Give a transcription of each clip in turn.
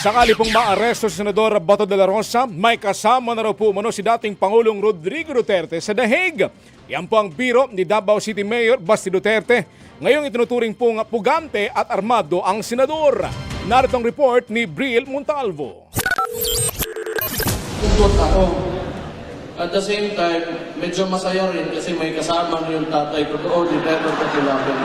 Sakali pong maaresto si Senador Bato de la Rosa, may kasama na raw po umano si dating Pangulong Rodrigo Duterte sa The Hague. Yan po ang biro ni Davao City Mayor Basti Duterte. Ngayong itinuturing pong pugante at armado ang senador. Narito ang report ni Bril Montalvo. Pungkot ako. At the same time, medyo masaya rin kasi may kasama na yung tatay ko doon, di tayo magkakilapin.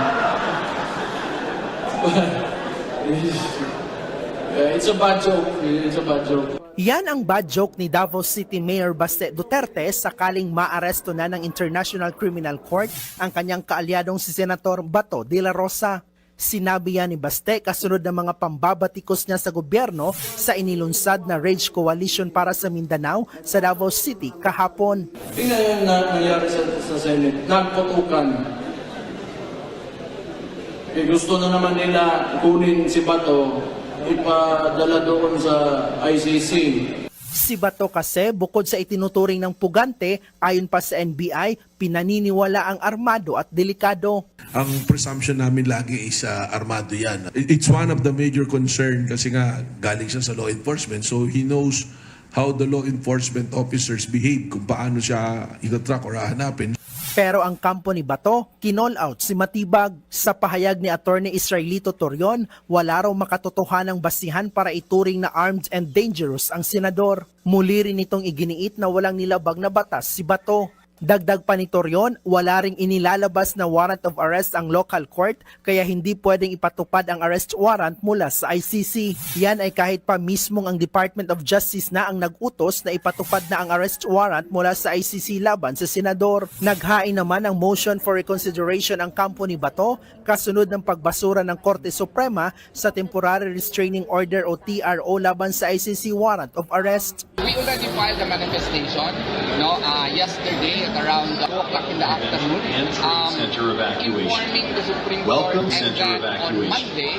It's a bad joke. It's a bad joke. Yan ang bad joke ni Davao City Mayor Baste Duterte sakaling maaresto na ng International Criminal Court ang kanyang kaalyadong si Senator Bato de la Rosa. Sinabi yan ni Baste kasunod ng mga pambabatikos niya sa gobyerno sa inilunsad na Rage Coalition para sa Mindanao sa Davao City kahapon. Tingnan yung nangyari sa Senate. Nagputukan. Gusto na naman nila kunin si Bato, ipadala doon sa ICC. Si Bato kasi bukod sa itinuturing ng pugante, ayon pa sa NBI, pinaniniwala ang armado at delikado. Ang presumption namin lagi is armado yan. It's one of the major concern kasi nga galing siya sa law enforcement, so he knows how the law enforcement officers behave, kung paano siya itatrack or hahanapin. Pero ang kampo ni Bato, kinall out si Matibag. Sa pahayag ni Attorney Israelito Torion, wala raw makatotohanang basihan para ituring na armed and dangerous ang senador. Muli rin itong iginiit na walang nilabag na batas si Bato. Dagdag pa ni Torion, wala ring inilalabas na warrant of arrest ang local court kaya hindi pwedeng ipatupad ang arrest warrant mula sa ICC. Yan ay kahit pa mismong ang Department of Justice na ang nag-utos na ipatupad na ang arrest warrant mula sa ICC laban sa senador. Naghain naman ang motion for reconsideration ang kampo ni Bato kasunod ng pagbasura ng Korte Suprema sa Temporary Restraining Order o TRO laban sa ICC warrant of arrest. We already filed a manifestation yesterday at around 2 o'clock in the afternoon, center evacuation. informing the Supreme Welcome, Court and center that on evacuation. Monday,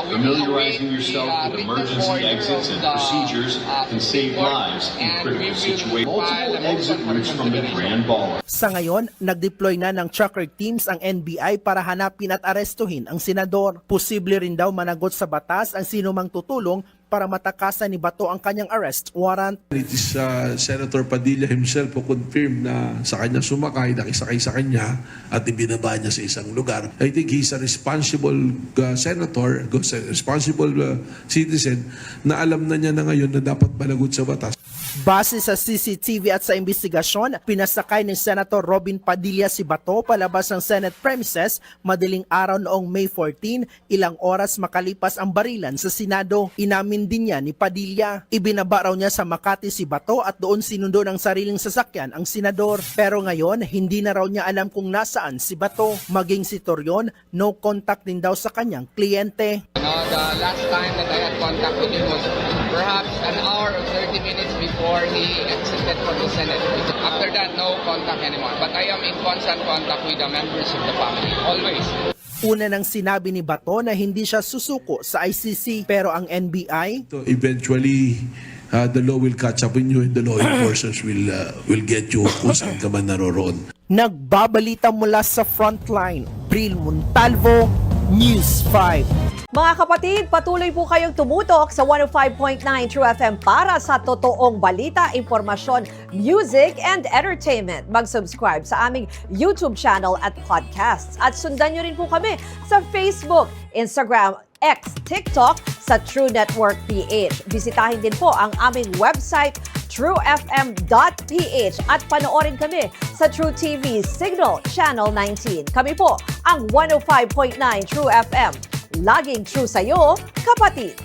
we will await Familiarizing yourself with the emergency order exits of and the procedures can save Court, lives in and we critical will situations. file Multiple a motion exit for routes from the reconsideration. Grand Ball. Sa ngayon, nag-deploy na ng tracker teams ang NBI para hanapin at arestuhin ang senador. Posible rin daw managot sa batas ang sinumang tutulong para matakasan ni Bato ang kanyang arrest warrant. It is Senator Padilla himself who confirmed na sa kanya sumakay, nakisakay sa kanya at ibinaba niya sa isang lugar. I think he's a responsible senator, responsible citizen na alam na niya na ngayon na dapat managot sa batas. Base sa CCTV at sa investigasyon, pinasakay ni Senator Robin Padilla si Bato palabas ng Senate premises madaling araw noong May 14, ilang oras makalipas ang barilan sa Senado. Inamin din niya ni Padilla. Ibinaba raw niya sa Makati si Bato at doon sinundo ng sariling sasakyan ang senador. Pero ngayon, hindi na raw niya alam kung nasaan si Bato. Maging si Torion, no contact din daw sa kanyang kliyente. The last time that I had contact with him was perhaps an hour or 30 minutes before he exited from the Senate. After that, no contact anymore. But I am in constant contact with the members of the family, always. Una nang sinabi ni Bato na hindi siya susuko sa ICC, pero ang NBI, So eventually, the law will catch up with you and the law enforcers will get you kung saan ka man naroroon. nagbabalita mula sa frontline. Bril Montalvo, News 5. Mga kapatid, patuloy po kayong tumutok sa 105.9 True FM para sa totoong balita, impormasyon, music, and entertainment. Mag-subscribe sa aming YouTube channel at podcasts. At sundan nyo rin po kami sa Facebook, Instagram, X, TikTok sa True Network PH. Bisitahin din po ang aming website, truefm.ph at panoorin kami sa True TV Signal Channel 19. Kami po ang 105.9 True FM. Laging true sa'yo, kapatid.